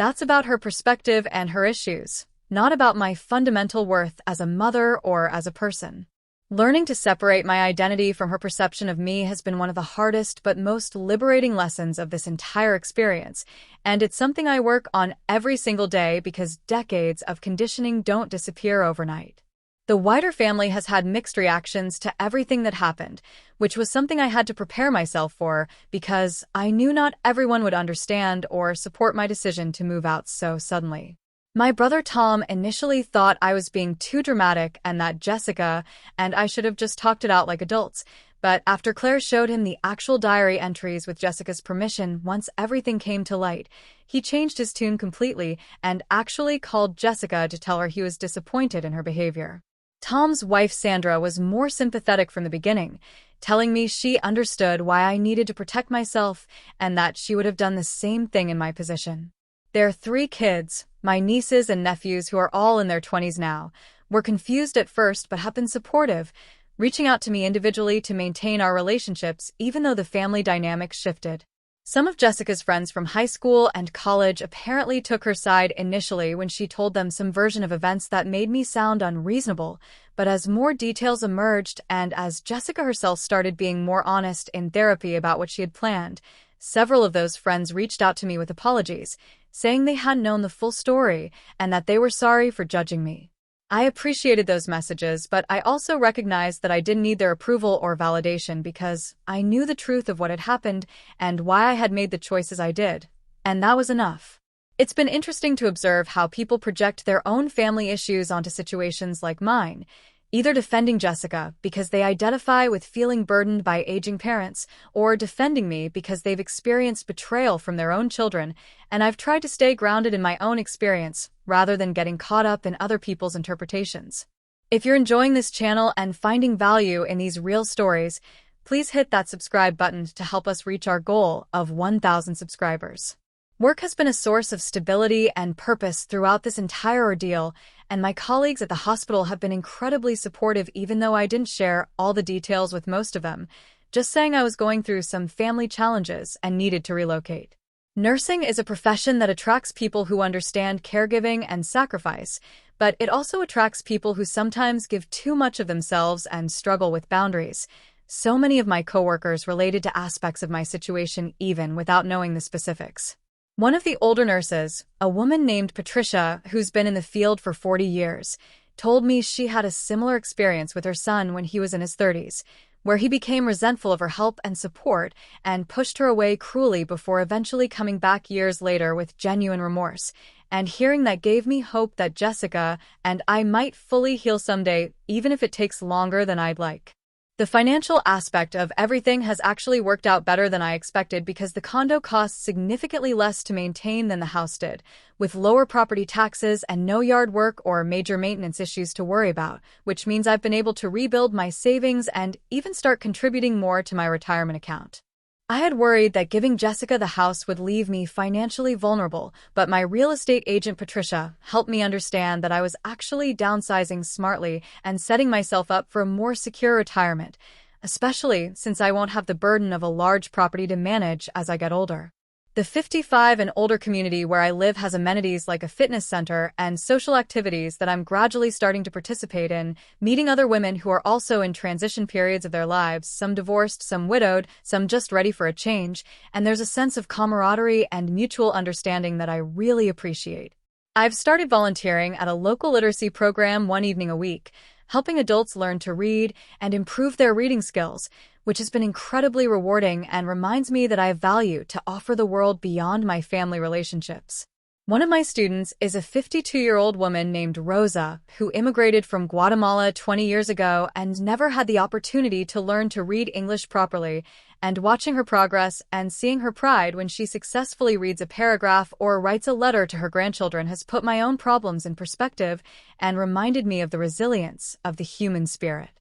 That's about her perspective and her issues, not about my fundamental worth as a mother or as a person. Learning to separate my identity from her perception of me has been one of the hardest but most liberating lessons of this entire experience, and it's something I work on every single day because decades of conditioning don't disappear overnight. The wider family has had mixed reactions to everything that happened, which was something I had to prepare myself for because I knew not everyone would understand or support my decision to move out so suddenly. My brother Tom initially thought I was being too dramatic and that Jessica and I should have just talked it out like adults, but after Claire showed him the actual diary entries with Jessica's permission once everything came to light, he changed his tune completely and actually called Jessica to tell her he was disappointed in her behavior. Tom's wife Sandra was more sympathetic from the beginning, telling me she understood why I needed to protect myself and that she would have done the same thing in my position. Their 3 kids, my nieces and nephews who are all in their 20s now, were confused at first but have been supportive, reaching out to me individually to maintain our relationships even though the family dynamics shifted. Some of Jessica's friends from high school and college apparently took her side initially when she told them some version of events that made me sound unreasonable, but as more details emerged and as Jessica herself started being more honest in therapy about what she had planned, several of those friends reached out to me with apologies, saying they hadn't known the full story and that they were sorry for judging me. I appreciated those messages, but I also recognized that I didn't need their approval or validation because I knew the truth of what had happened and why I had made the choices I did, and that was enough. It's been interesting to observe how people project their own family issues onto situations like mine, either defending Jessica because they identify with feeling burdened by aging parents, or defending me because they've experienced betrayal from their own children, and I've tried to stay grounded in my own experience, rather than getting caught up in other people's interpretations. If you're enjoying this channel and finding value in these real stories, please hit that subscribe button to help us reach our goal of 1,000 subscribers. Work has been a source of stability and purpose throughout this entire ordeal, and my colleagues at the hospital have been incredibly supportive even though I didn't share all the details with most of them, just saying I was going through some family challenges and needed to relocate. Nursing is a profession that attracts people who understand caregiving and sacrifice, but it also attracts people who sometimes give too much of themselves and struggle with boundaries. So many of my coworkers related to aspects of my situation even without knowing the specifics. One of the older nurses, a woman named Patricia, who's been in the field for 40 years, told me she had a similar experience with her son when he was in his 30s, where he became resentful of her help and support and pushed her away cruelly before eventually coming back years later with genuine remorse. And hearing that gave me hope that Jessica and I might fully heal someday, even if it takes longer than I'd like. The financial aspect of everything has actually worked out better than I expected because the condo costs significantly less to maintain than the house did, with lower property taxes and no yard work or major maintenance issues to worry about, which means I've been able to rebuild my savings and even start contributing more to my retirement account. I had worried that giving Jessica the house would leave me financially vulnerable, but my real estate agent Patricia helped me understand that I was actually downsizing smartly and setting myself up for a more secure retirement, especially since I won't have the burden of a large property to manage as I get older. The 55 and older community where I live has amenities like a fitness center and social activities that I'm gradually starting to participate in, meeting other women who are also in transition periods of their lives, some divorced, some widowed, some just ready for a change, and there's a sense of camaraderie and mutual understanding that I really appreciate. I've started volunteering at a local literacy program one evening a week, helping adults learn to read and improve their reading skills, which has been incredibly rewarding and reminds me that I have value to offer the world beyond my family relationships. One of my students is a 52-year-old woman named Rosa, who immigrated from Guatemala 20 years ago and never had the opportunity to learn to read English properly, and watching her progress and seeing her pride when she successfully reads a paragraph or writes a letter to her grandchildren has put my own problems in perspective and reminded me of the resilience of the human spirit.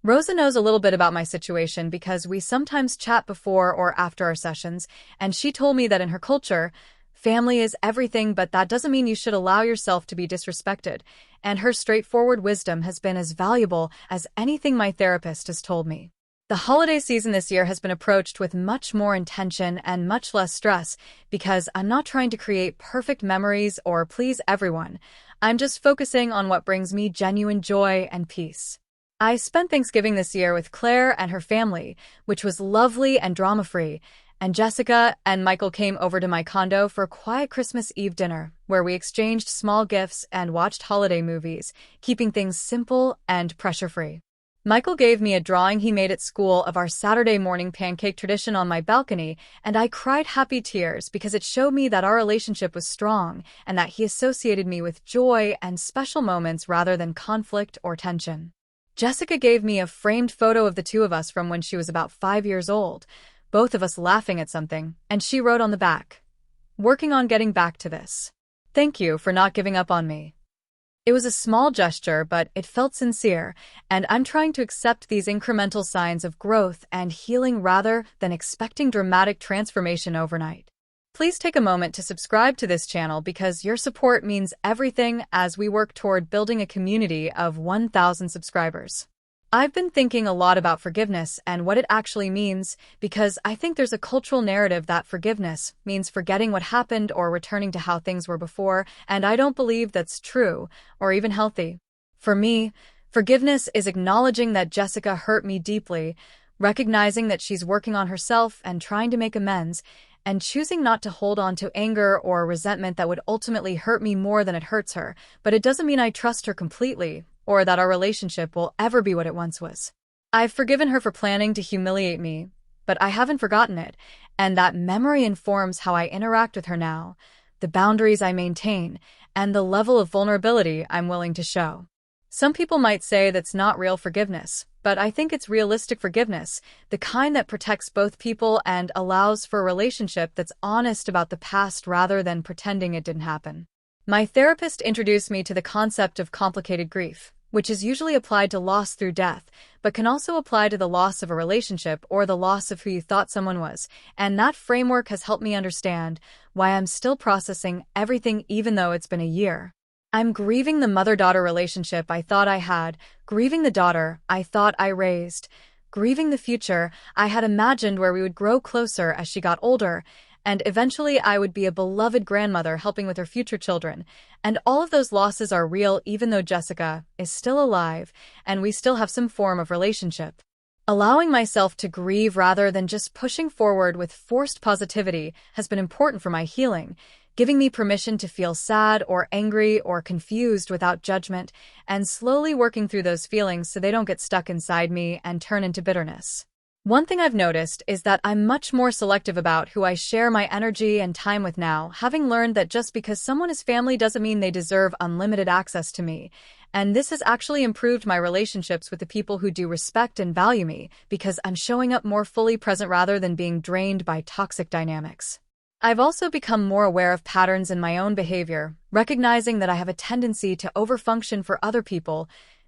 Rosa knows a little bit about my situation because we sometimes chat before or after our sessions, and she told me that in her culture, family is everything, but that doesn't mean you should allow yourself to be disrespected, and her straightforward wisdom has been as valuable as anything my therapist has told me. The holiday season this year has been approached with much more intention and much less stress because I'm not trying to create perfect memories or please everyone. I'm just focusing on what brings me genuine joy and peace. I spent Thanksgiving this year with Claire and her family, which was lovely and drama-free, and Jessica and Michael came over to my condo for a quiet Christmas Eve dinner, where we exchanged small gifts and watched holiday movies, keeping things simple and pressure-free. Michael gave me a drawing he made at school of our Saturday morning pancake tradition on my balcony, and I cried happy tears because it showed me that our relationship was strong and that he associated me with joy and special moments rather than conflict or tension. Jessica gave me a framed photo of the two of us from when she was about 5 years old, both of us laughing at something, and she wrote on the back, "Working on getting back to this. Thank you for not giving up on me." It was a small gesture, but it felt sincere, and I'm trying to accept these incremental signs of growth and healing rather than expecting dramatic transformation overnight. Please take a moment to subscribe to this channel because your support means everything as we work toward building a community of 1,000 subscribers. I've been thinking a lot about forgiveness and what it actually means because I think there's a cultural narrative that forgiveness means forgetting what happened or returning to how things were before, and I don't believe that's true or even healthy. For me, forgiveness is acknowledging that Jessica hurt me deeply, recognizing that she's working on herself and trying to make amends, and choosing not to hold on to anger or resentment that would ultimately hurt me more than it hurts her, but it doesn't mean I trust her completely, or that our relationship will ever be what it once was. I've forgiven her for planning to humiliate me, but I haven't forgotten it, and that memory informs how I interact with her now, the boundaries I maintain, and the level of vulnerability I'm willing to show. Some people might say that's not real forgiveness, but I think it's realistic forgiveness, the kind that protects both people and allows for a relationship that's honest about the past rather than pretending it didn't happen. My therapist introduced me to the concept of complicated grief, which is usually applied to loss through death, but can also apply to the loss of a relationship or the loss of who you thought someone was, and that framework has helped me understand why I'm still processing everything even though it's been a year. I'm grieving the mother-daughter relationship I thought I had, grieving the daughter I thought I raised, grieving the future I had imagined where we would grow closer as she got older, and eventually I would be a beloved grandmother helping with her future children. And all of those losses are real even though Jessica is still alive and we still have some form of relationship. Allowing myself to grieve rather than just pushing forward with forced positivity has been important for my healing, giving me permission to feel sad or angry or confused without judgment, and slowly working through those feelings so they don't get stuck inside me and turn into bitterness. One thing I've noticed is that I'm much more selective about who I share my energy and time with now, having learned that just because someone is family doesn't mean they deserve unlimited access to me. And this has actually improved my relationships with the people who do respect and value me, because I'm showing up more fully present rather than being drained by toxic dynamics. I've also become more aware of patterns in my own behavior, recognizing that I have a tendency to overfunction for other people,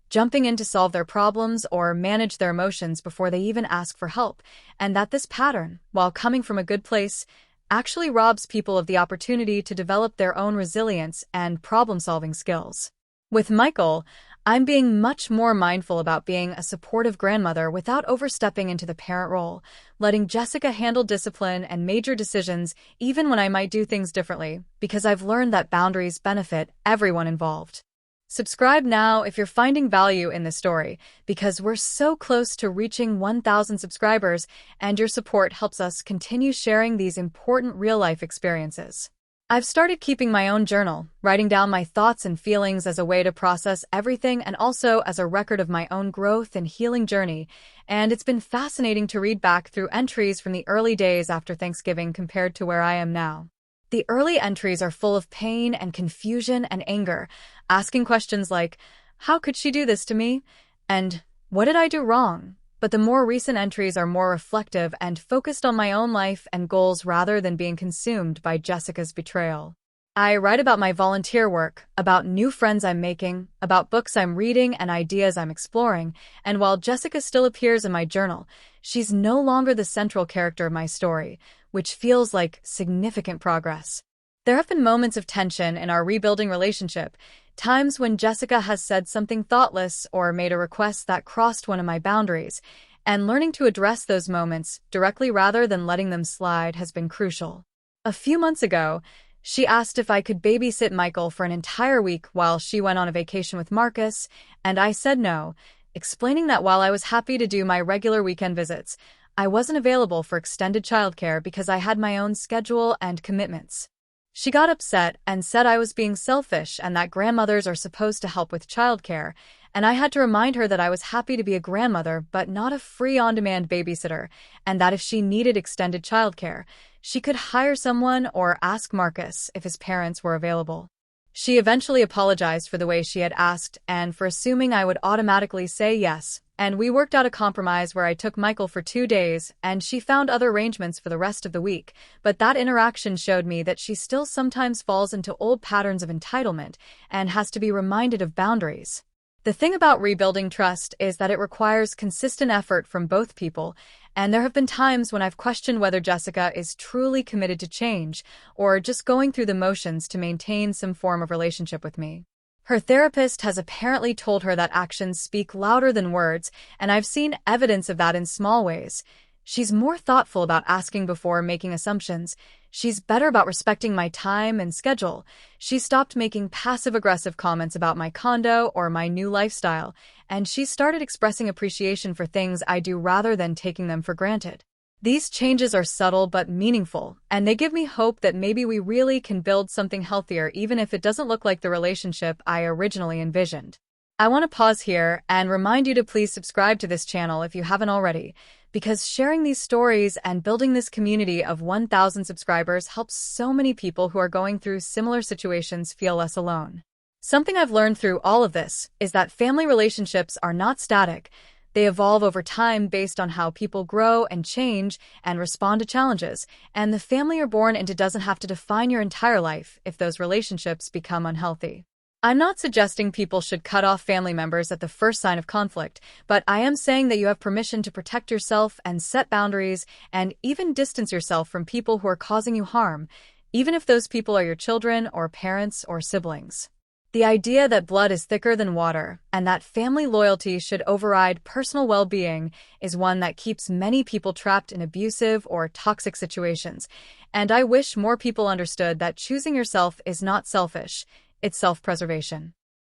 jumping in to solve their problems or manage their emotions before they even ask for help, and that this pattern, while coming from a good place, actually robs people of the opportunity to develop their own resilience and problem-solving skills. With Michael, I'm being much more mindful about being a supportive grandmother without overstepping into the parent role, letting Jessica handle discipline and major decisions even when I might do things differently, because I've learned that boundaries benefit everyone involved. Subscribe now if you're finding value in this story, because we're so close to reaching 1,000 subscribers, and your support helps us continue sharing these important real-life experiences. I've started keeping my own journal, writing down my thoughts and feelings as a way to process everything and also as a record of my own growth and healing journey, and it's been fascinating to read back through entries from the early days after Thanksgiving compared to where I am now. The early entries are full of pain and confusion and anger, asking questions like, "How could she do this to me?" and "What did I do wrong?" But the more recent entries are more reflective and focused on my own life and goals rather than being consumed by Jessica's betrayal. I write about my volunteer work, about new friends I'm making, about books I'm reading and ideas I'm exploring, and while Jessica still appears in my journal, she's no longer the central character of my story, which feels like significant progress. There have been moments of tension in our rebuilding relationship, times when Jessica has said something thoughtless or made a request that crossed one of my boundaries, and learning to address those moments directly rather than letting them slide has been crucial. A few months ago, she asked if I could babysit Michael for an entire week while she went on a vacation with Marcus, and I said no, explaining that while I was happy to do my regular weekend visits, I wasn't available for extended childcare because I had my own schedule and commitments. She got upset and said I was being selfish and that grandmothers are supposed to help with childcare, and I had to remind her that I was happy to be a grandmother but not a free on-demand babysitter, and that if she needed extended childcare, she could hire someone or ask Marcus if his parents were available. She eventually apologized for the way she had asked and for assuming I would automatically say yes, and we worked out a compromise where I took Michael for 2 days and she found other arrangements for the rest of the week, but that interaction showed me that she still sometimes falls into old patterns of entitlement and has to be reminded of boundaries. The thing about rebuilding trust is that it requires consistent effort from both people, and there have been times when I've questioned whether Jessica is truly committed to change or just going through the motions to maintain some form of relationship with me. Her therapist has apparently told her that actions speak louder than words, and I've seen evidence of that in small ways. She's more thoughtful about asking before making assumptions. She's better about respecting my time and schedule. She stopped making passive-aggressive comments about my condo or my new lifestyle, and she started expressing appreciation for things I do rather than taking them for granted. These changes are subtle but meaningful, and they give me hope that maybe we really can build something healthier even if it doesn't look like the relationship I originally envisioned. I want to pause here and remind you to please subscribe to this channel if you haven't already, because sharing these stories and building this community of 1,000 subscribers helps so many people who are going through similar situations feel less alone. Something I've learned through all of this is that family relationships are not static. They evolve over time based on how people grow and change and respond to challenges, and the family you're born into doesn't have to define your entire life if those relationships become unhealthy. I'm not suggesting people should cut off family members at the first sign of conflict, but I am saying that you have permission to protect yourself and set boundaries and even distance yourself from people who are causing you harm, even if those people are your children or parents or siblings. The idea that blood is thicker than water and that family loyalty should override personal well-being is one that keeps many people trapped in abusive or toxic situations, and I wish more people understood that choosing yourself is not selfish. It's self-preservation.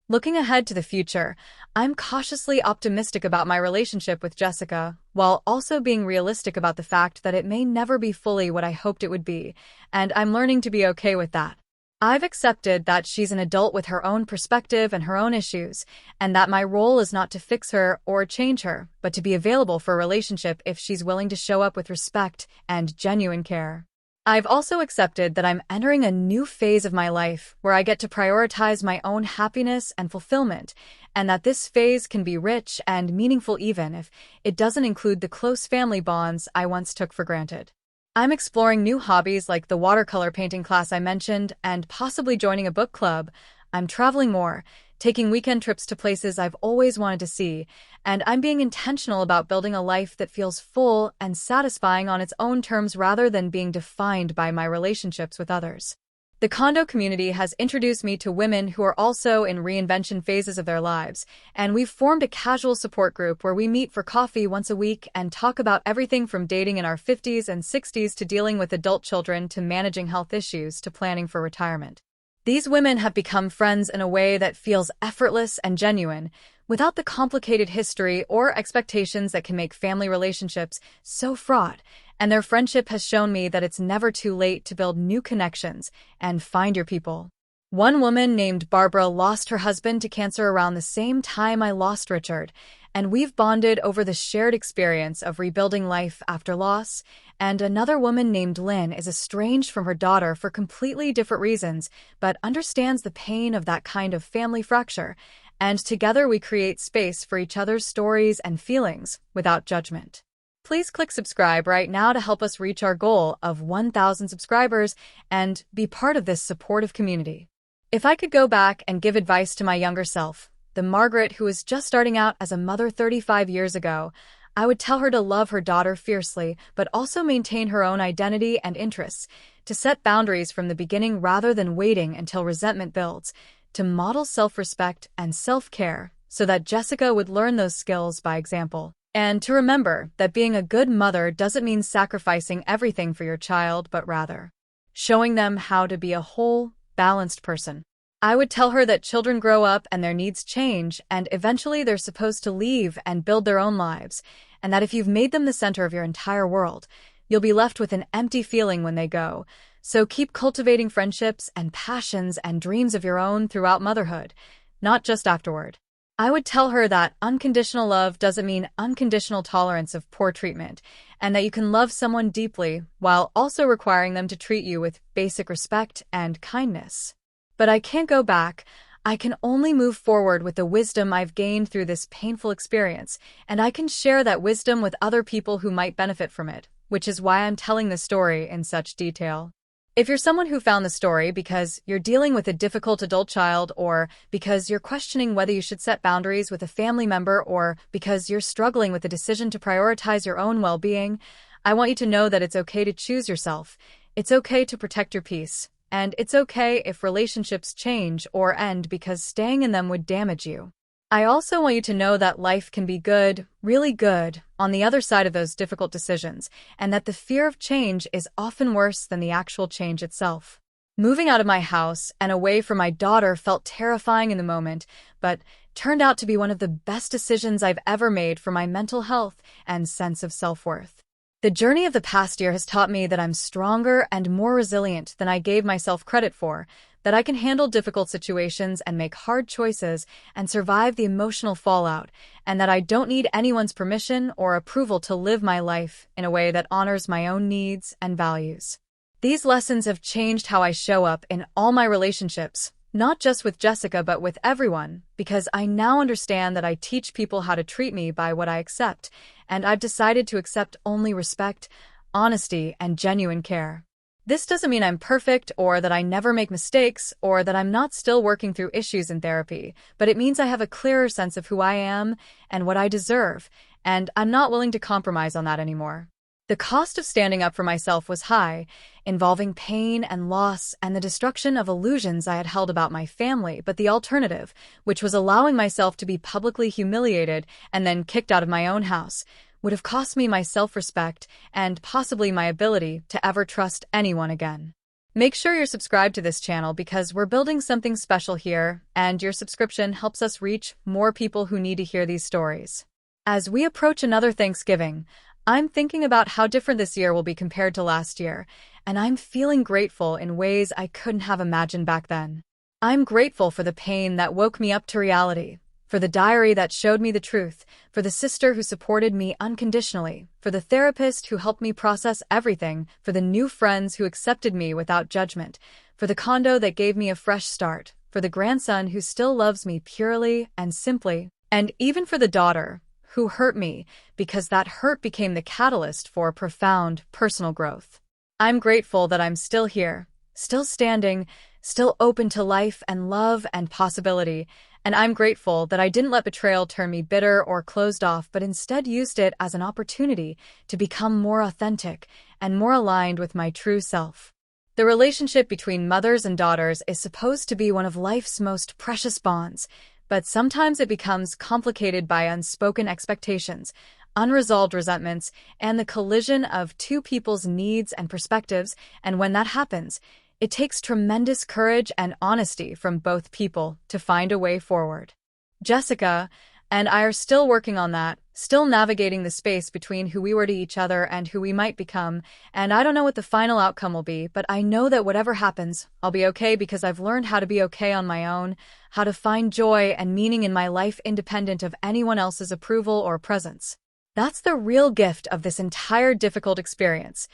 Looking ahead to the future, I'm cautiously optimistic about my relationship with Jessica, while also being realistic about the fact that it may never be fully what I hoped it would be, and I'm learning to be okay with that. I've accepted that she's an adult with her own perspective and her own issues, and that my role is not to fix her or change her, but to be available for a relationship if she's willing to show up with respect and genuine care. I've also accepted that I'm entering a new phase of my life where I get to prioritize my own happiness and fulfillment, and that this phase can be rich and meaningful even if it doesn't include the close family bonds I once took for granted. I'm exploring new hobbies like the watercolor painting class I mentioned and possibly joining a book club. I'm traveling more, taking weekend trips to places I've always wanted to see, and I'm being intentional about building a life that feels full and satisfying on its own terms rather than being defined by my relationships with others. The condo community has introduced me to women who are also in reinvention phases of their lives, and we've formed a casual support group where we meet for coffee once a week and talk about everything from dating in our 50s and 60s to dealing with adult children to managing health issues to planning for retirement. These women have become friends in a way that feels effortless and genuine, without the complicated history or expectations that can make family relationships so fraught, and their friendship has shown me that it's never too late to build new connections and find your people. One woman named Barbara lost her husband to cancer around the same time I lost Richard, and we've bonded over the shared experience of rebuilding life after loss. And another woman named Lynn is estranged from her daughter for completely different reasons, but understands the pain of that kind of family fracture, and together we create space for each other's stories and feelings without judgment. Please click subscribe right now to help us reach our goal of 1,000 subscribers and be part of this supportive community. If I could go back and give advice to my younger self, the Margaret who was just starting out as a mother 35 years ago, I would tell her to love her daughter fiercely, but also maintain her own identity and interests, to set boundaries from the beginning rather than waiting until resentment builds, to model self-respect and self-care so that Jessica would learn those skills by example. And to remember that being a good mother doesn't mean sacrificing everything for your child, but rather showing them how to be a whole, balanced person. I would tell her that children grow up and their needs change, and eventually they're supposed to leave and build their own lives, and that if you've made them the center of your entire world, you'll be left with an empty feeling when they go. So keep cultivating friendships and passions and dreams of your own throughout motherhood, not just afterward. I would tell her that unconditional love doesn't mean unconditional tolerance of poor treatment, and that you can love someone deeply while also requiring them to treat you with basic respect and kindness. But I can't go back. I can only move forward with the wisdom I've gained through this painful experience, and I can share that wisdom with other people who might benefit from it, which is why I'm telling the story in such detail. If you're someone who found the story because you're dealing with a difficult adult child, or because you're questioning whether you should set boundaries with a family member, or because you're struggling with the decision to prioritize your own well-being, I want you to know that it's okay to choose yourself. It's okay to protect your peace. And it's okay if relationships change or end because staying in them would damage you. I also want you to know that life can be good, really good, on the other side of those difficult decisions, and that the fear of change is often worse than the actual change itself. Moving out of my house and away from my daughter felt terrifying in the moment, but turned out to be one of the best decisions I've ever made for my mental health and sense of self-worth. The journey of the past year has taught me that I'm stronger and more resilient than I gave myself credit for, that I can handle difficult situations and make hard choices and survive the emotional fallout, and that I don't need anyone's permission or approval to live my life in a way that honors my own needs and values. These lessons have changed how I show up in all my relationships, not just with Jessica but with everyone, because I now understand that I teach people how to treat me by what I accept, and I've decided to accept only respect, honesty, and genuine care. This doesn't mean I'm perfect, or that I never make mistakes, or that I'm not still working through issues in therapy, but it means I have a clearer sense of who I am and what I deserve, and I'm not willing to compromise on that anymore. The cost of standing up for myself was high, involving pain and loss and the destruction of illusions I had held about my family, but the alternative, which was allowing myself to be publicly humiliated and then kicked out of my own house, would have cost me my self-respect and possibly my ability to ever trust anyone again. Make sure you're subscribed to this channel because we're building something special here, and your subscription helps us reach more people who need to hear these stories. As we approach another Thanksgiving, I'm thinking about how different this year will be compared to last year, and I'm feeling grateful in ways I couldn't have imagined back then. I'm grateful for the pain that woke me up to reality, for the diary that showed me the truth, for the sister who supported me unconditionally, for the therapist who helped me process everything, for the new friends who accepted me without judgment, for the condo that gave me a fresh start, for the grandson who still loves me purely and simply, and even for the daughter who hurt me, because that hurt became the catalyst for profound personal growth. I'm grateful that I'm still here, still standing, still open to life and love and possibility, and I'm grateful that I didn't let betrayal turn me bitter or closed off, but instead used it as an opportunity to become more authentic and more aligned with my true self. The relationship between mothers and daughters is supposed to be one of life's most precious bonds, but sometimes it becomes complicated by unspoken expectations, unresolved resentments, and the collision of two people's needs and perspectives, and when that happens, it takes tremendous courage and honesty from both people to find a way forward. Jessica and I are still working on that, still navigating the space between who we were to each other and who we might become, and I don't know what the final outcome will be, but I know that whatever happens, I'll be okay because I've learned how to be okay on my own, how to find joy and meaning in my life independent of anyone else's approval or presence. That's the real gift of this entire difficult experience,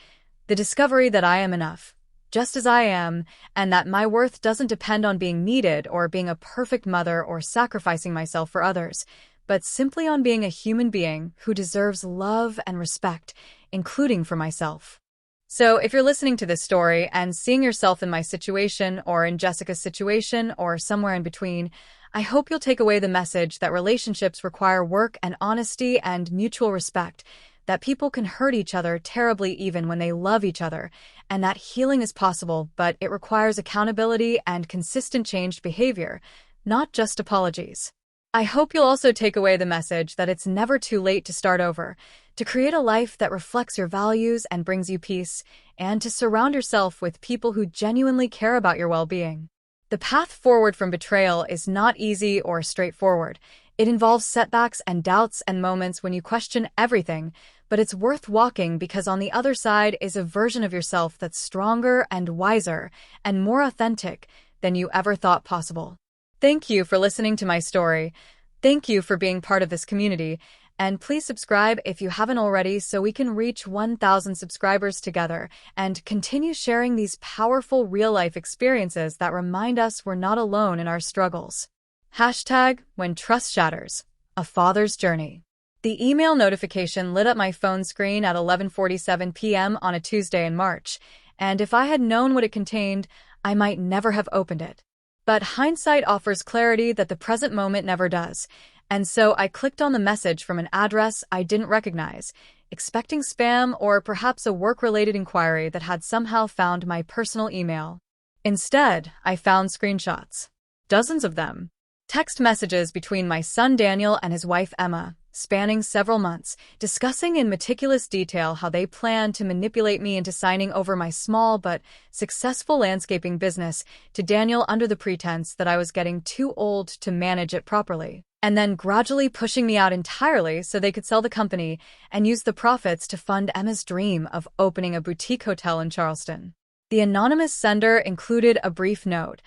the discovery that I am enough, just as I am, and that my worth doesn't depend on being needed or being a perfect mother or sacrificing myself for others, but simply on being a human being who deserves love and respect, including for myself. So if you're listening to this story and seeing yourself in my situation or in Jessica's situation or somewhere in between, I hope you'll take away the message that relationships require work and honesty and mutual respect, that people can hurt each other terribly even when they love each other, and that healing is possible, but it requires accountability and consistent changed behavior, not just apologies. I hope you'll also take away the message that it's never too late to start over, to create a life that reflects your values and brings you peace, and to surround yourself with people who genuinely care about your well-being. The path forward from betrayal is not easy or straightforward. It involves setbacks and doubts and moments when you question everything, but it's worth walking because on the other side is a version of yourself that's stronger and wiser and more authentic than you ever thought possible. Thank you for listening to my story. Thank you for being part of this community. And please subscribe if you haven't already so we can reach 1,000 subscribers together and continue sharing these powerful real-life experiences that remind us we're not alone in our struggles. Hashtag when trust shatters, a father's journey. The email notification lit up my phone screen at 11:47 p.m. on a Tuesday in March, and if I had known what it contained, I might never have opened it. But hindsight offers clarity that the present moment never does. And so I clicked on the message from an address I didn't recognize, expecting spam or perhaps a work-related inquiry that had somehow found my personal email. Instead, I found screenshots. Dozens of them. Text messages between my son Daniel and his wife Emma, spanning several months, discussing in meticulous detail how they planned to manipulate me into signing over my small but successful landscaping business to Daniel under the pretense that I was getting too old to manage it properly, and then gradually pushing me out entirely so they could sell the company and use the profits to fund Emma's dream of opening a boutique hotel in Charleston. The anonymous sender included a brief note.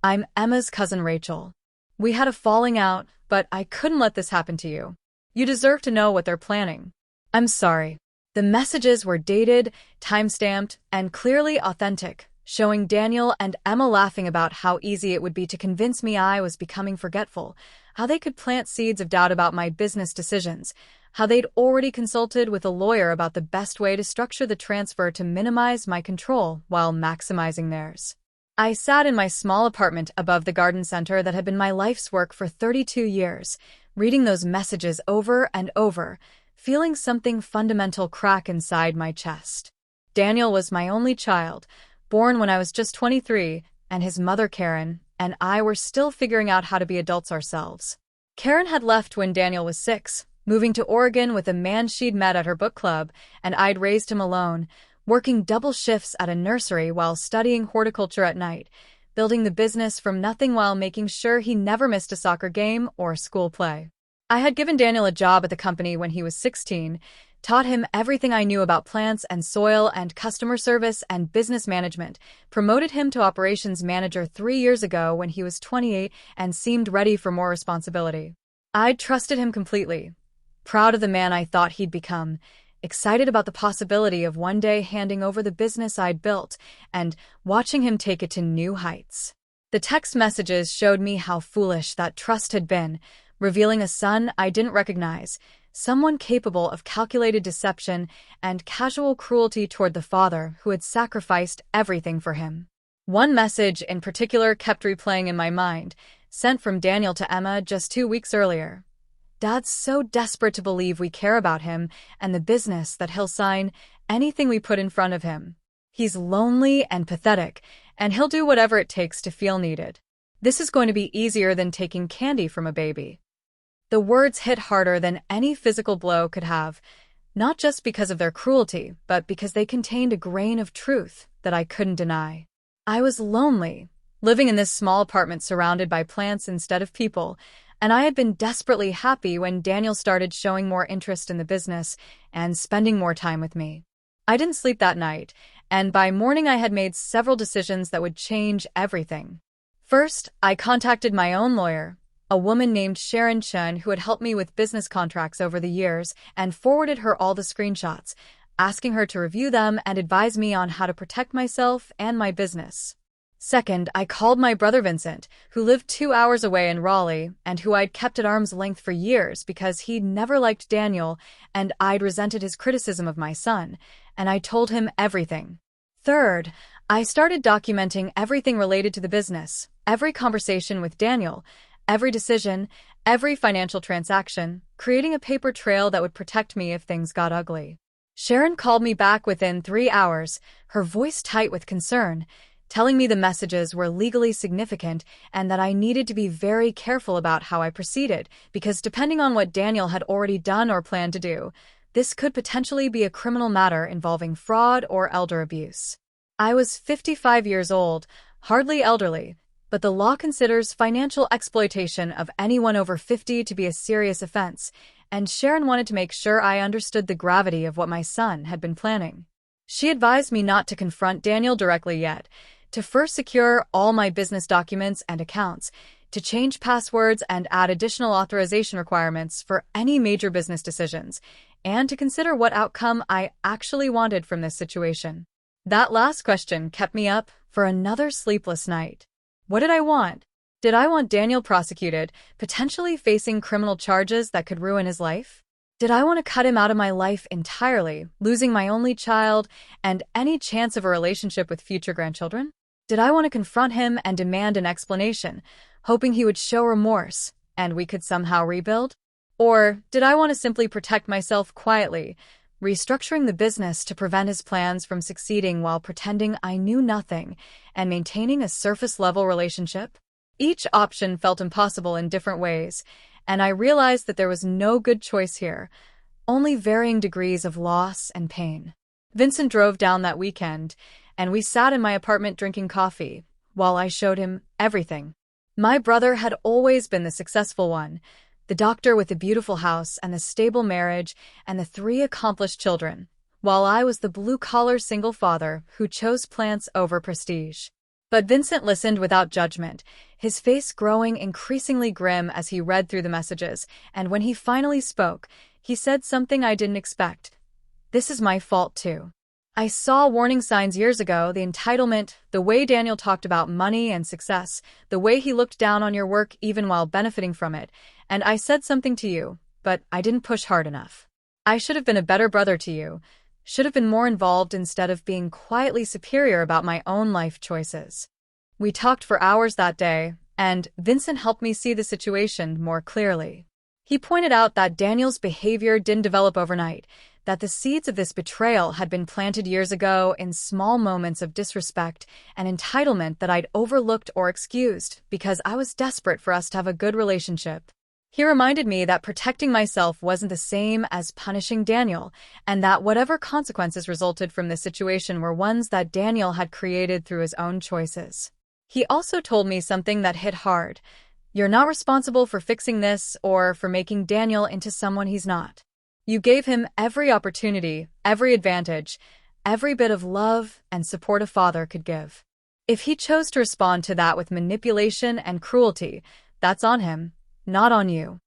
I'm Emma's cousin Rachel. We had a falling out, but I couldn't let this happen to you. You deserve to know what they're planning. I'm sorry. The messages were dated, time-stamped, and clearly authentic, showing Daniel and Emma laughing about how easy it would be to convince me I was becoming forgetful, how they could plant seeds of doubt about my business decisions, how they'd already consulted with a lawyer about the best way to structure the transfer to minimize my control while maximizing theirs. I sat in my small apartment above the garden center that had been my life's work for 32 years, reading those messages over and over, feeling something fundamental crack inside my chest. Daniel was my only child, born when I was just 23, and his mother Karen and I were still figuring out how to be adults ourselves. Karen had left when Daniel was 6, moving to Oregon with a man she'd met at her book club, and I'd raised him alone, working double shifts at a nursery while studying horticulture at night, building the business from nothing while making sure he never missed a soccer game or school play. I had given Daniel a job at the company when he was 16, taught him everything I knew about plants and soil and customer service and business management, promoted him to operations manager 3 years ago when he was 28 and seemed ready for more responsibility. I'd trusted him completely, proud of the man I thought he'd become, excited about the possibility of one day handing over the business I'd built and watching him take it to new heights. The text messages showed me how foolish that trust had been, revealing a son I didn't recognize, someone capable of calculated deception and casual cruelty toward the father who had sacrificed everything for him. One message in particular kept replaying in my mind, sent from Daniel to Emma just 2 weeks earlier. Dad's so desperate to believe we care about him and the business that he'll sign anything we put in front of him. He's lonely and pathetic, and he'll do whatever it takes to feel needed. This is going to be easier than taking candy from a baby. The words hit harder than any physical blow could have, not just because of their cruelty, but because they contained a grain of truth that I couldn't deny. I was lonely, living in this small apartment surrounded by plants instead of people, and I had been desperately happy when Daniel started showing more interest in the business and spending more time with me. I didn't sleep that night, and by morning I had made several decisions that would change everything. First, I contacted my own lawyer, a woman named Sharon Chun who had helped me with business contracts over the years, and forwarded her all the screenshots, asking her to review them and advise me on how to protect myself and my business. Second, I called my brother Vincent, who lived 2 hours away in Raleigh and who I'd kept at arm's length for years because he'd never liked Daniel and I'd resented his criticism of my son, and I told him everything. Third, I started documenting everything related to the business, every conversation with Daniel, every decision, every financial transaction, creating a paper trail that would protect me if things got ugly. Sharon called me back within 3 hours, her voice tight with concern, telling me the messages were legally significant and that I needed to be very careful about how I proceeded, because depending on what Daniel had already done or planned to do, this could potentially be a criminal matter involving fraud or elder abuse. I was 55 years old, hardly elderly, but the law considers financial exploitation of anyone over 50 to be a serious offense, and Sharon wanted to make sure I understood the gravity of what my son had been planning. She advised me not to confront Daniel directly yet, to first secure all my business documents and accounts, to change passwords and add additional authorization requirements for any major business decisions, and to consider what outcome I actually wanted from this situation. That last question kept me up for another sleepless night. What did I want? Did I want Daniel prosecuted, potentially facing criminal charges that could ruin his life? Did I want to cut him out of my life entirely, losing my only child and any chance of a relationship with future grandchildren? Did I want to confront him and demand an explanation, hoping he would show remorse and we could somehow rebuild? Or did I want to simply protect myself quietly, restructuring the business to prevent his plans from succeeding while pretending I knew nothing and maintaining a surface-level relationship? Each option felt impossible in different ways, and I realized that there was no good choice here, only varying degrees of loss and pain. Vincent drove down that weekend, and we sat in my apartment drinking coffee, while I showed him everything. My brother had always been the successful one, the doctor with the beautiful house and the stable marriage and the 3 accomplished children, while I was the blue-collar single father who chose plants over prestige. But Vincent listened without judgment, his face growing increasingly grim as he read through the messages, and when he finally spoke, he said something I didn't expect. "This is my fault too. I saw warning signs years ago, the entitlement, the way Daniel talked about money and success, the way he looked down on your work even while benefiting from it, and I said something to you, but I didn't push hard enough. I should have been a better brother to you, should have been more involved instead of being quietly superior about my own life choices." We talked for hours that day, and Vincent helped me see the situation more clearly. He pointed out that Daniel's behavior didn't develop overnight, that the seeds of this betrayal had been planted years ago in small moments of disrespect and entitlement that I'd overlooked or excused because I was desperate for us to have a good relationship. He reminded me that protecting myself wasn't the same as punishing Daniel, and that whatever consequences resulted from this situation were ones that Daniel had created through his own choices. He also told me something that hit hard. "You're not responsible for fixing this or for making Daniel into someone he's not. You gave him every opportunity, every advantage, every bit of love and support a father could give. If he chose to respond to that with manipulation and cruelty, that's on him, not on you."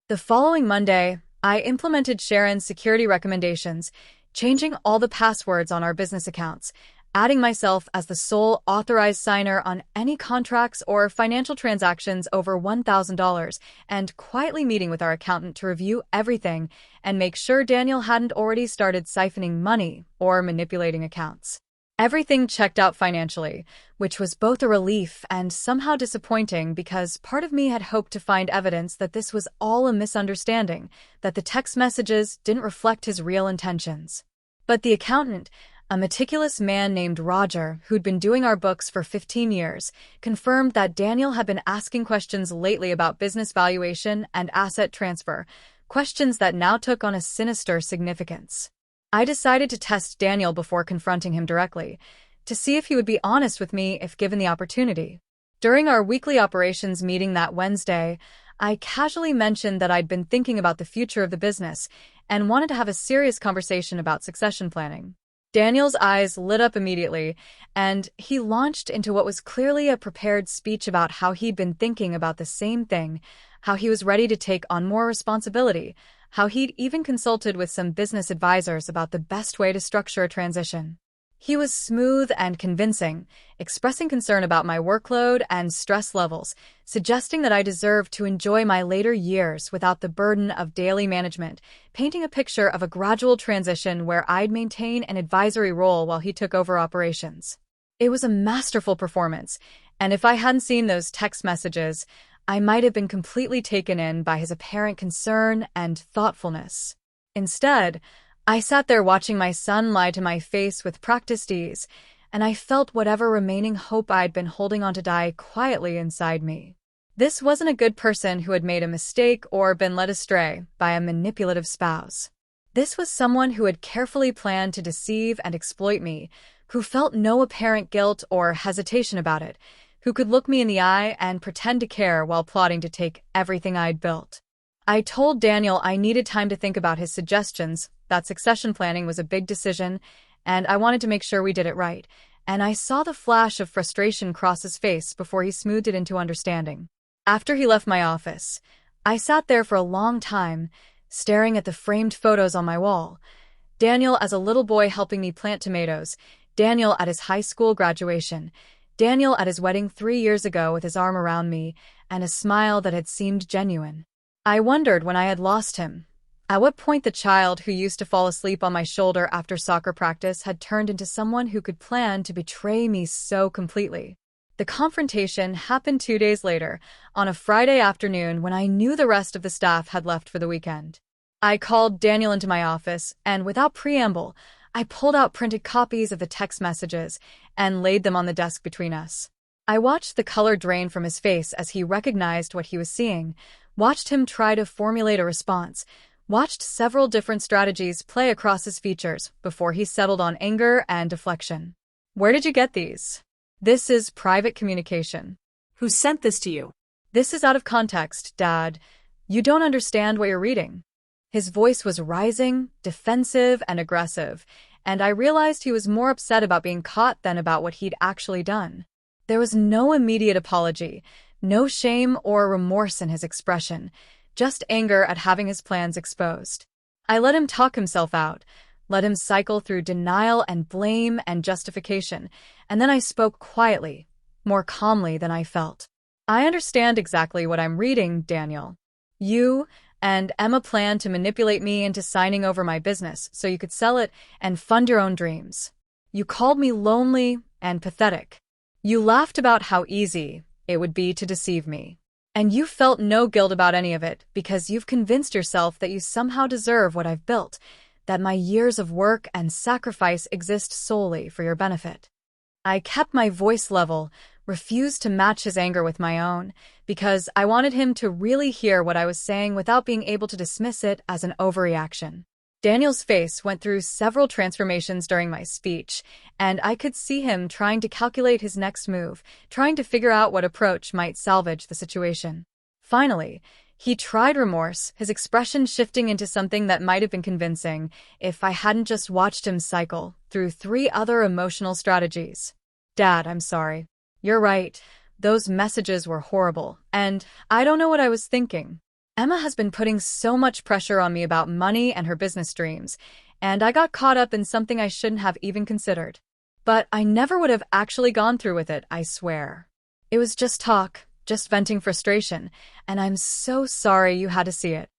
The following Monday, I implemented Sharon's security recommendations, changing all the passwords on our business accounts, adding myself as the sole authorized signer on any contracts or financial transactions over $1,000, and quietly meeting with our accountant to review everything and make sure Daniel hadn't already started siphoning money or manipulating accounts. Everything checked out financially, which was both a relief and somehow disappointing because part of me had hoped to find evidence that this was all a misunderstanding, that the text messages didn't reflect his real intentions. But the accountant, a meticulous man named Roger, who'd been doing our books for 15 years, confirmed that Daniel had been asking questions lately about business valuation and asset transfer, questions that now took on a sinister significance. I decided to test Daniel before confronting him directly, to see if he would be honest with me if given the opportunity. During our weekly operations meeting that Wednesday, I casually mentioned that I'd been thinking about the future of the business and wanted to have a serious conversation about succession planning. Daniel's eyes lit up immediately, and he launched into what was clearly a prepared speech about how he'd been thinking about the same thing, how he was ready to take on more responsibility, how he'd even consulted with some business advisors about the best way to structure a transition. He was smooth and convincing, expressing concern about my workload and stress levels, suggesting that I deserved to enjoy my later years without the burden of daily management, painting a picture of a gradual transition where I'd maintain an advisory role while he took over operations. It was a masterful performance, and if I hadn't seen those text messages, I might have been completely taken in by his apparent concern and thoughtfulness. Instead, I sat there watching my son lie to my face with practiced ease, and I felt whatever remaining hope I'd been holding on to die quietly inside me. This wasn't a good person who had made a mistake or been led astray by a manipulative spouse. This was someone who had carefully planned to deceive and exploit me, who felt no apparent guilt or hesitation about it, who could look me in the eye and pretend to care while plotting to take everything I'd built. I told Daniel I needed time to think about his suggestions, that succession planning was a big decision, and I wanted to make sure we did it right, and I saw the flash of frustration cross his face before he smoothed it into understanding. After he left my office, I sat there for a long time, staring at the framed photos on my wall. Daniel as a little boy helping me plant tomatoes, Daniel at his high school graduation, Daniel at his wedding 3 years ago with his arm around me and a smile that had seemed genuine. I wondered when I had lost him. At what point the child who used to fall asleep on my shoulder after soccer practice had turned into someone who could plan to betray me so completely. The confrontation happened 2 days later, on a Friday afternoon when I knew the rest of the staff had left for the weekend. I called Daniel into my office, and without preamble, I pulled out printed copies of the text messages and laid them on the desk between us. I watched the color drain from his face as he recognized what he was seeing, watched him try to formulate a response, watched several different strategies play across his features before he settled on anger and deflection. "Where did you get these?" "This is private communication." Who sent this to you? "This is out of context, Dad. You don't understand what you're reading." His voice was rising, defensive and aggressive, and I realized he was more upset about being caught than about what he'd actually done. There was no immediate apology, no shame or remorse in his expression, just anger at having his plans exposed. I let him talk himself out, let him cycle through denial and blame and justification, and then I spoke quietly, more calmly than I felt. "I understand exactly what I'm reading, Daniel. You and Emma planned to manipulate me into signing over my business so you could sell it and fund your own dreams. You called me lonely and pathetic. You laughed about how easy it would be to deceive me. And you felt no guilt about any of it because you've convinced yourself that you somehow deserve what I've built, that my years of work and sacrifice exist solely for your benefit." I kept my voice level, refused to match his anger with my own, because I wanted him to really hear what I was saying without being able to dismiss it as an overreaction. Daniel's face went through several transformations during my speech, and I could see him trying to calculate his next move, trying to figure out what approach might salvage the situation. Finally, he tried remorse, his expression shifting into something that might have been convincing if I hadn't just watched him cycle through 3 other emotional strategies. "Dad, I'm sorry. You're right. Those messages were horrible, and I don't know what I was thinking. Emma has been putting so much pressure on me about money and her business dreams, and I got caught up in something I shouldn't have even considered. But I never would have actually gone through with it, I swear. It was just talk, just venting frustration, and I'm so sorry you had to see it."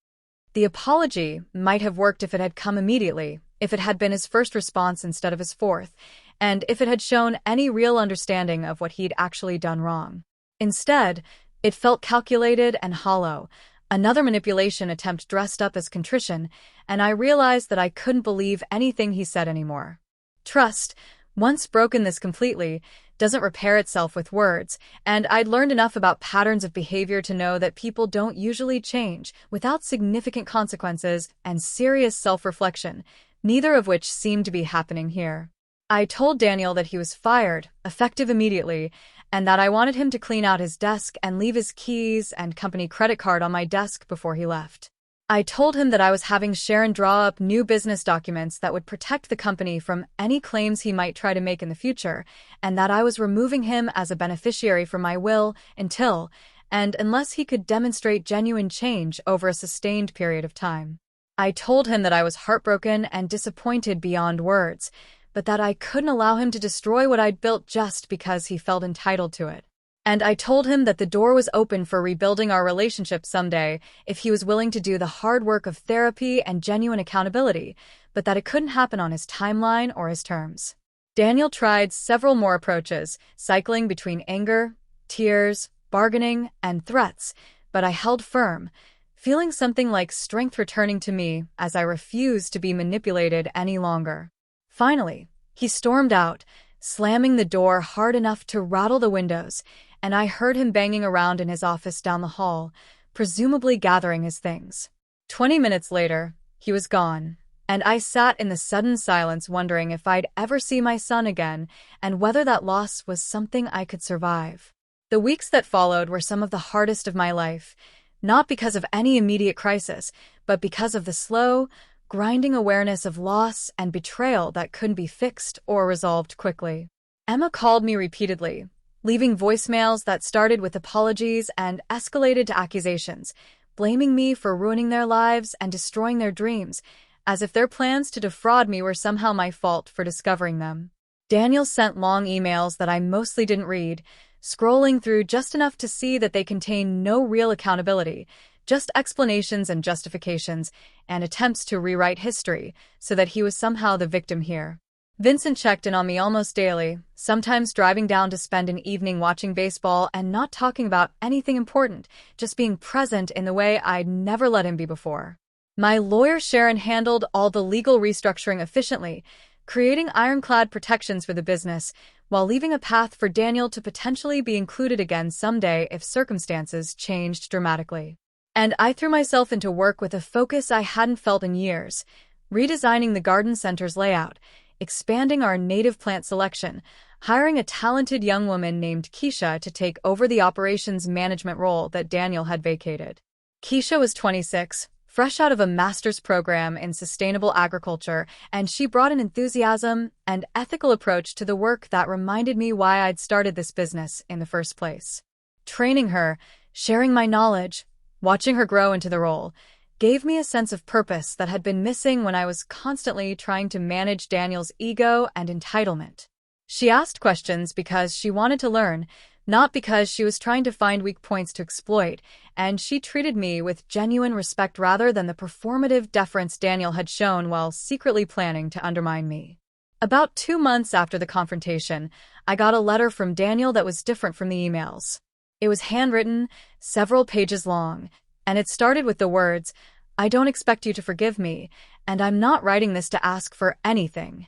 The apology might have worked if it had come immediately, if it had been his first response instead of his fourth, and if it had shown any real understanding of what he'd actually done wrong. Instead, it felt calculated and hollow, another manipulation attempt dressed up as contrition, and I realized that I couldn't believe anything he said anymore. Trust, once broken this completely, doesn't repair itself with words, and I'd learned enough about patterns of behavior to know that people don't usually change without significant consequences and serious self-reflection, neither of which seemed to be happening here. I told Daniel that he was fired, effective immediately, and that I wanted him to clean out his desk and leave his keys and company credit card on my desk before he left. I told him that I was having Sharon draw up new business documents that would protect the company from any claims he might try to make in the future, and that I was removing him as a beneficiary from my will until, and unless he could demonstrate genuine change over a sustained period of time. I told him that I was heartbroken and disappointed beyond words, but that I couldn't allow him to destroy what I'd built just because he felt entitled to it. And I told him that the door was open for rebuilding our relationship someday if he was willing to do the hard work of therapy and genuine accountability, but that it couldn't happen on his timeline or his terms. Daniel tried several more approaches, cycling between anger, tears, bargaining, and threats, but I held firm, feeling something like strength returning to me as I refused to be manipulated any longer. Finally, he stormed out, slamming the door hard enough to rattle the windows, and I heard him banging around in his office down the hall, presumably gathering his things. 20 minutes later, he was gone, and I sat in the sudden silence wondering if I'd ever see my son again and whether that loss was something I could survive. The weeks that followed were some of the hardest of my life, not because of any immediate crisis, but because of the slow, grinding awareness of loss and betrayal that couldn't be fixed or resolved quickly. Emma called me repeatedly, leaving voicemails that started with apologies and escalated to accusations, blaming me for ruining their lives and destroying their dreams, as if their plans to defraud me were somehow my fault for discovering them. Daniel sent long emails that I mostly didn't read, scrolling through just enough to see that they contained no real accountability, just explanations and justifications, and attempts to rewrite history so that he was somehow the victim here. Vincent checked in on me almost daily, sometimes driving down to spend an evening watching baseball and not talking about anything important, just being present in the way I'd never let him be before. My lawyer Sharon handled all the legal restructuring efficiently, creating ironclad protections for the business, while leaving a path for Daniel to potentially be included again someday if circumstances changed dramatically. And I threw myself into work with a focus I hadn't felt in years, redesigning the garden center's layout, expanding our native plant selection, hiring a talented young woman named Keisha to take over the operations management role that Daniel had vacated. Keisha was 26, fresh out of a master's program in sustainable agriculture, and she brought an enthusiasm and ethical approach to the work that reminded me why I'd started this business in the first place. Training her, sharing my knowledge, watching her grow into the role, gave me a sense of purpose that had been missing when I was constantly trying to manage Daniel's ego and entitlement. She asked questions because she wanted to learn, not because she was trying to find weak points to exploit, and she treated me with genuine respect rather than the performative deference Daniel had shown while secretly planning to undermine me. About 2 months after the confrontation, I got a letter from Daniel that was different from the emails. It was handwritten, several pages long, and it started with the words, "I don't expect you to forgive me, and I'm not writing this to ask for anything."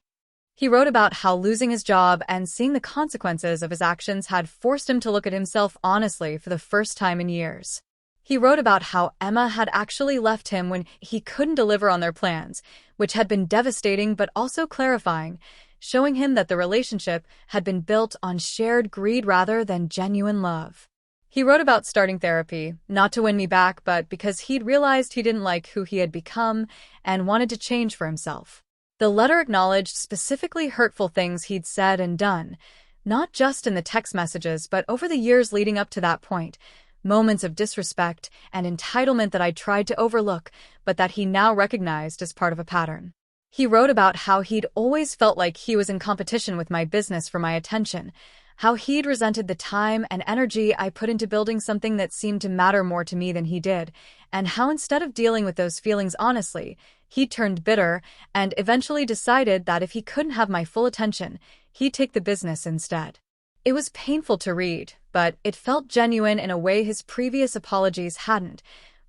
He wrote about how losing his job and seeing the consequences of his actions had forced him to look at himself honestly for the first time in years. He wrote about how Emma had actually left him when he couldn't deliver on their plans, which had been devastating but also clarifying, showing him that the relationship had been built on shared greed rather than genuine love. He wrote about starting therapy, not to win me back, but because he'd realized he didn't like who he had become and wanted to change for himself. The letter acknowledged specifically hurtful things he'd said and done, not just in the text messages but over the years leading up to that point, moments of disrespect and entitlement that I'd tried to overlook, but that he now recognized as part of a pattern. He wrote about how he'd always felt like he was in competition with my business for my attention, how he'd resented the time and energy I put into building something that seemed to matter more to me than he did, and how instead of dealing with those feelings honestly, he turned bitter and eventually decided that if he couldn't have my full attention, he'd take the business instead. It was painful to read, but it felt genuine in a way his previous apologies hadn't,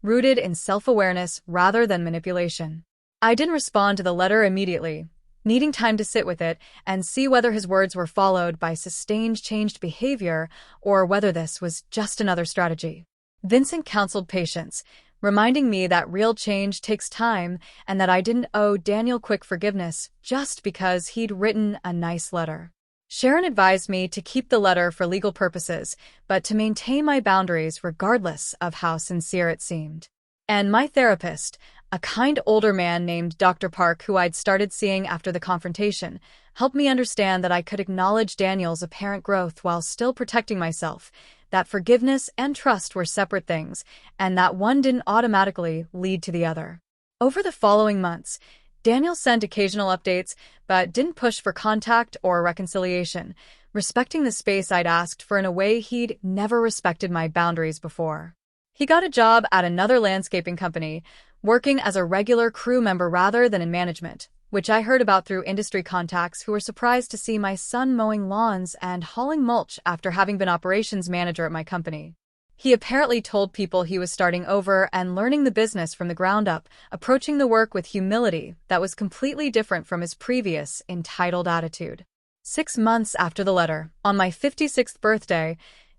rooted in self-awareness rather than manipulation. I didn't respond to the letter immediately, needing time to sit with it and see whether his words were followed by sustained changed behavior or whether this was just another strategy. Vincent counseled patience, reminding me that real change takes time and that I didn't owe Daniel quick forgiveness just because he'd written a nice letter. Sharon advised me to keep the letter for legal purposes, but to maintain my boundaries regardless of how sincere it seemed. And my therapist, a kind older man named Dr. Park, who I'd started seeing after the confrontation, helped me understand that I could acknowledge Daniel's apparent growth while still protecting myself, that forgiveness and trust were separate things, and that one didn't automatically lead to the other. Over the following months, Daniel sent occasional updates, but didn't push for contact or reconciliation, respecting the space I'd asked for in a way he'd never respected my boundaries before. He got a job at another landscaping company, working as a regular crew member rather than in management, which I heard about through industry contacts who were surprised to see my son mowing lawns and hauling mulch after having been operations manager at my company. He apparently told people he was starting over and learning the business from the ground up, approaching the work with humility that was completely different from his previous entitled attitude. 6 months after the letter, on my 56th birthday,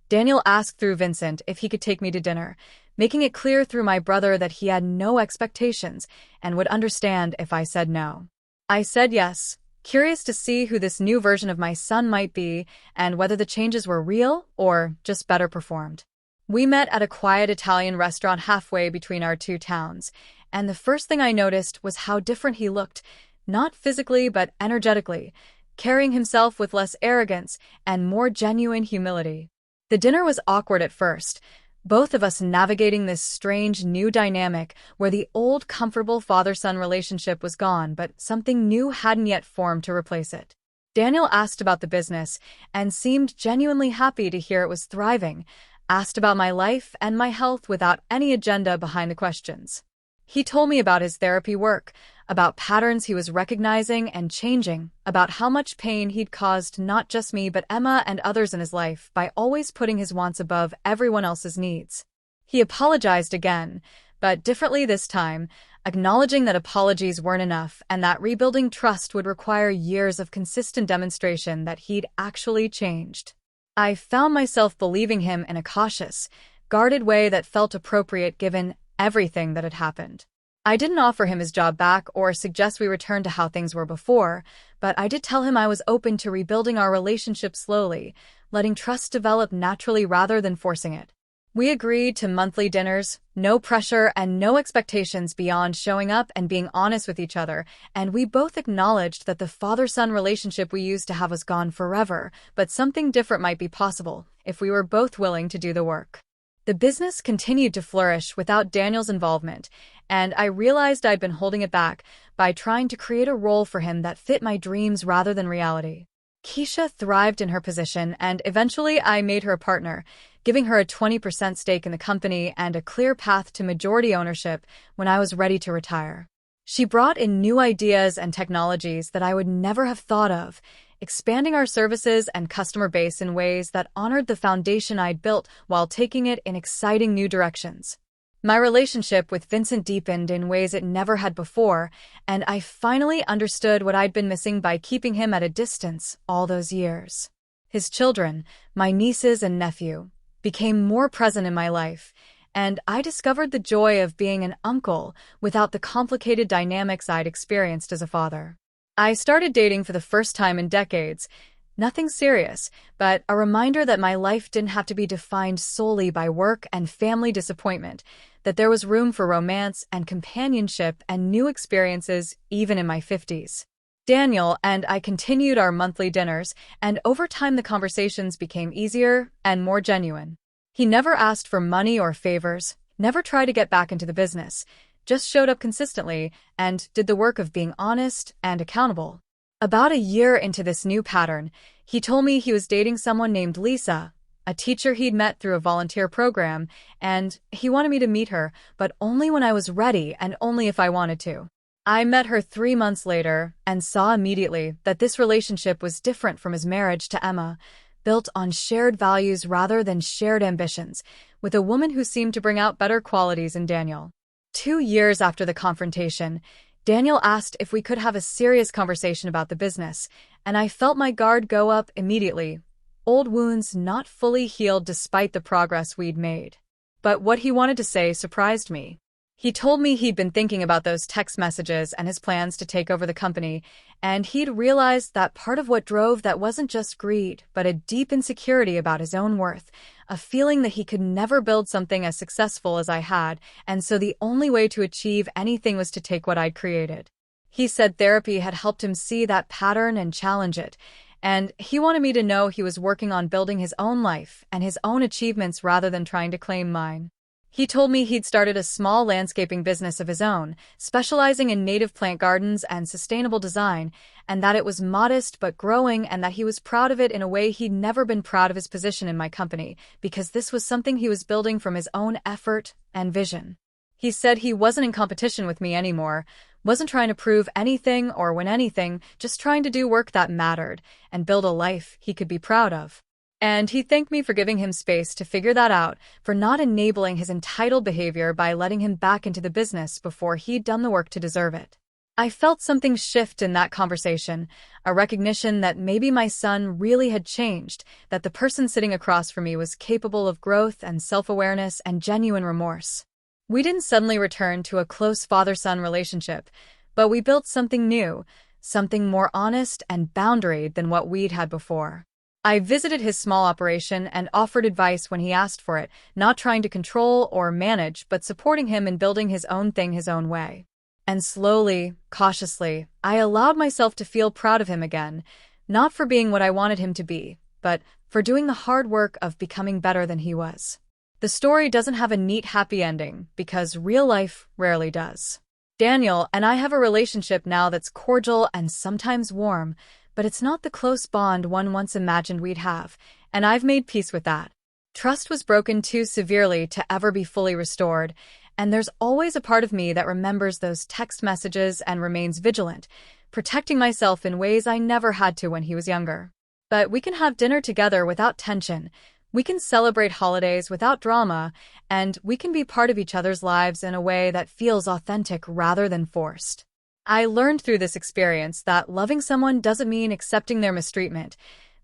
Daniel asked through Vincent if he could take me to dinner, making it clear through my brother that he had no expectations and would understand if I said no. I said yes, curious to see who this new version of my son might be and whether the changes were real or just better performed. We met at a quiet Italian restaurant halfway between our two towns, and the first thing I noticed was how different he looked, not physically but energetically, carrying himself with less arrogance and more genuine humility. The dinner was awkward at first, both of us navigating this strange new dynamic where the old comfortable father-son relationship was gone, but something new hadn't yet formed to replace it. Daniel asked about the business and seemed genuinely happy to hear it was thriving, asked about my life and my health without any agenda behind the questions. He told me about his therapy work, about patterns he was recognizing and changing, about how much pain he'd caused not just me but Emma and others in his life by always putting his wants above everyone else's needs. He apologized again, but differently this time, acknowledging that apologies weren't enough and that rebuilding trust would require years of consistent demonstration that he'd actually changed. I found myself believing him in a cautious, guarded way that felt appropriate given everything that had happened. I didn't offer him his job back or suggest we return to how things were before, but I did tell him I was open to rebuilding our relationship slowly, letting trust develop naturally rather than forcing it. We agreed to monthly dinners, no pressure and no expectations beyond showing up and being honest with each other, and we both acknowledged that the father-son relationship we used to have was gone forever, but something different might be possible if we were both willing to do the work. The business continued to flourish without Daniel's involvement, and I realized I'd been holding it back by trying to create a role for him that fit my dreams rather than reality. Keisha thrived in her position, and eventually I made her a partner, giving her a 20% stake in the company and a clear path to majority ownership when I was ready to retire. She brought in new ideas and technologies that I would never have thought of, expanding our services and customer base in ways that honored the foundation I'd built while taking it in exciting new directions. My relationship with Vincent deepened in ways it never had before, and I finally understood what I'd been missing by keeping him at a distance all those years. His children, my nieces and nephew, became more present in my life, and I discovered the joy of being an uncle without the complicated dynamics I'd experienced as a father. I started dating for the first time in decades. Nothing serious, but a reminder that my life didn't have to be defined solely by work and family disappointment, that there was room for romance and companionship and new experiences even in my 50s. Daniel and I continued our monthly dinners, and over time the conversations became easier and more genuine. He never asked for money or favors, never tried to get back into the business, just showed up consistently and did the work of being honest and accountable. About a year into this new pattern, he told me he was dating someone named Lisa, a teacher he'd met through a volunteer program, and he wanted me to meet her, but only when I was ready and only if I wanted to. I met her 3 months later and saw immediately that this relationship was different from his marriage to Emma, built on shared values rather than shared ambitions, with a woman who seemed to bring out better qualities in Daniel. 2 years after the confrontation, Daniel asked if we could have a serious conversation about the business, and I felt my guard go up immediately, old wounds not fully healed despite the progress we'd made. But what he wanted to say surprised me. He told me he'd been thinking about those text messages and his plans to take over the company, and he'd realized that part of what drove that wasn't just greed, but a deep insecurity about his own worth, a feeling that he could never build something as successful as I had, and so the only way to achieve anything was to take what I'd created. He said therapy had helped him see that pattern and challenge it, and he wanted me to know he was working on building his own life and his own achievements rather than trying to claim mine. He told me he'd started a small landscaping business of his own, specializing in native plant gardens and sustainable design, and that it was modest but growing and that he was proud of it in a way he'd never been proud of his position in my company, because this was something he was building from his own effort and vision. He said he wasn't in competition with me anymore, wasn't trying to prove anything or win anything, just trying to do work that mattered and build a life he could be proud of. And he thanked me for giving him space to figure that out, for not enabling his entitled behavior by letting him back into the business before he'd done the work to deserve it. I felt something shift in that conversation, a recognition that maybe my son really had changed, that the person sitting across from me was capable of growth and self-awareness and genuine remorse. We didn't suddenly return to a close father-son relationship, but we built something new, something more honest and boundaried than what we'd had before. I visited his small operation and offered advice when he asked for it, not trying to control or manage, but supporting him in building his own thing his own way. And slowly, cautiously, I allowed myself to feel proud of him again, not for being what I wanted him to be, but for doing the hard work of becoming better than he was. The story doesn't have a neat happy ending, because real life rarely does. Daniel and I have a relationship now that's cordial and sometimes warm, but it's not the close bond one once imagined we'd have, and I've made peace with that. Trust was broken too severely to ever be fully restored, and there's always a part of me that remembers those text messages and remains vigilant, protecting myself in ways I never had to when he was younger. But we can have dinner together without tension, we can celebrate holidays without drama, and we can be part of each other's lives in a way that feels authentic rather than forced. I learned through this experience that loving someone doesn't mean accepting their mistreatment,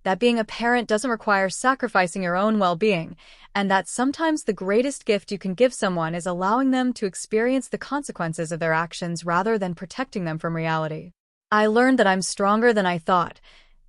that being a parent doesn't require sacrificing your own well-being, and that sometimes the greatest gift you can give someone is allowing them to experience the consequences of their actions rather than protecting them from reality. I learned that I'm stronger than I thought,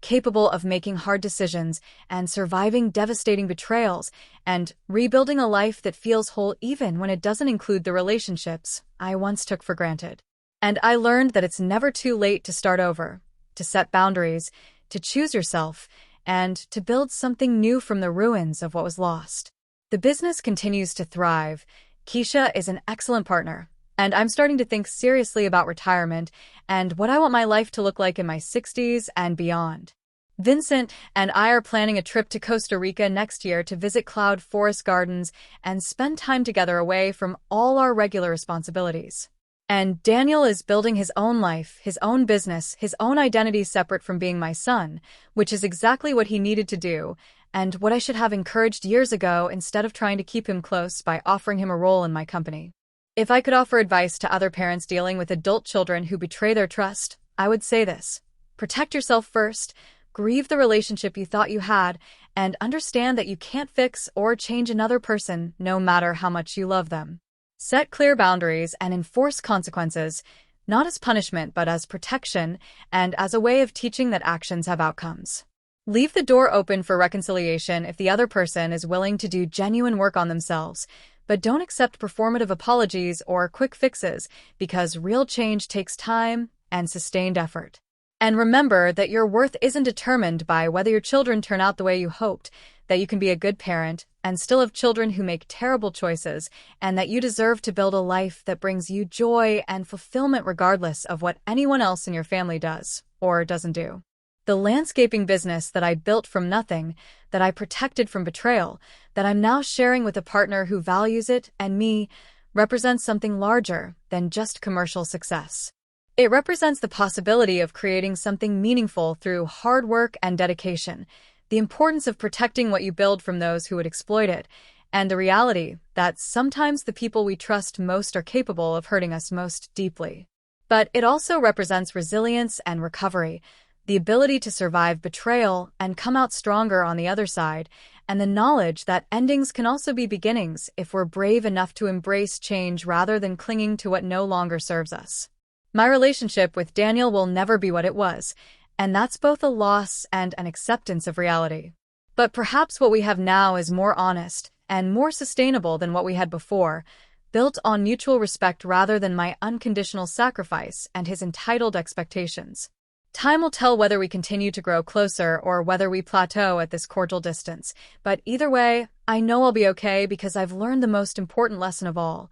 capable of making hard decisions and surviving devastating betrayals and rebuilding a life that feels whole even when it doesn't include the relationships I once took for granted. And I learned that it's never too late to start over, to set boundaries, to choose yourself, and to build something new from the ruins of what was lost. The business continues to thrive. Keisha is an excellent partner, and I'm starting to think seriously about retirement and what I want my life to look like in my 60s and beyond. Vincent and I are planning a trip to Costa Rica next year to visit Cloud Forest Gardens and spend time together away from all our regular responsibilities. And Daniel is building his own life, his own business, his own identity separate from being my son, which is exactly what he needed to do, and what I should have encouraged years ago instead of trying to keep him close by offering him a role in my company. If I could offer advice to other parents dealing with adult children who betray their trust, I would say this: protect yourself first, grieve the relationship you thought you had, and understand that you can't fix or change another person no matter how much you love them. Set clear boundaries and enforce consequences, not as punishment but as protection and as a way of teaching that actions have outcomes. Leave the door open for reconciliation if the other person is willing to do genuine work on themselves, but don't accept performative apologies or quick fixes because real change takes time and sustained effort. And remember that your worth isn't determined by whether your children turn out the way you hoped, that you can be a good parent and still have children who make terrible choices, and that you deserve to build a life that brings you joy and fulfillment regardless of what anyone else in your family does or doesn't do. The landscaping business that I built from nothing, that I protected from betrayal, that I'm now sharing with a partner who values it and me, represents something larger than just commercial success. It represents the possibility of creating something meaningful through hard work and dedication, the importance of protecting what you build from those who would exploit it, and the reality that sometimes the people we trust most are capable of hurting us most deeply. But it also represents resilience and recovery, the ability to survive betrayal and come out stronger on the other side, and the knowledge that endings can also be beginnings if we're brave enough to embrace change rather than clinging to what no longer serves us. My relationship with Daniel will never be what it was, and that's both a loss and an acceptance of reality. But perhaps what we have now is more honest and more sustainable than what we had before, built on mutual respect rather than my unconditional sacrifice and his entitled expectations. Time will tell whether we continue to grow closer or whether we plateau at this cordial distance, but either way, I know I'll be okay because I've learned the most important lesson of all.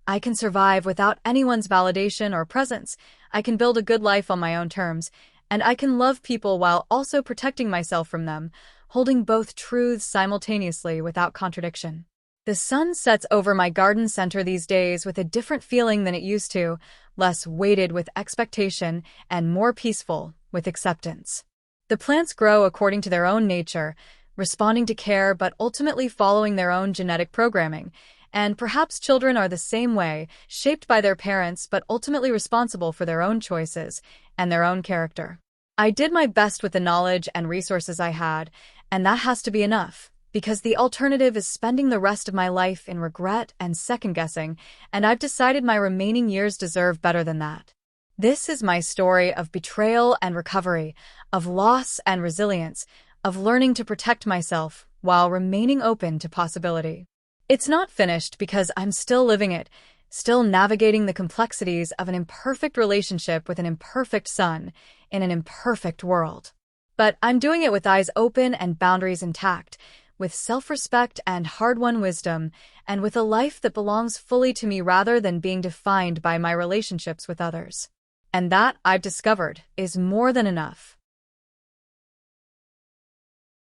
I can survive without anyone's validation or presence, I can build a good life on my own terms, and I can love people while also protecting myself from them, holding both truths simultaneously without contradiction. The sun sets over my garden center these days with a different feeling than it used to, less weighted with expectation and more peaceful with acceptance. The plants grow according to their own nature, responding to care but ultimately following their own genetic programming, And perhaps children are the same way, shaped by their parents but ultimately responsible for their own choices and their own character. I did my best with the knowledge and resources I had, and that has to be enough, because the alternative is spending the rest of my life in regret and second-guessing, and I've decided my remaining years deserve better than that. This is my story of betrayal and recovery, of loss and resilience, of learning to protect myself while remaining open to possibility. It's not finished because I'm still living it, still navigating the complexities of an imperfect relationship with an imperfect son in an imperfect world. But I'm doing it with eyes open and boundaries intact, with self-respect and hard-won wisdom, and with a life that belongs fully to me rather than being defined by my relationships with others. And that, I've discovered, is more than enough.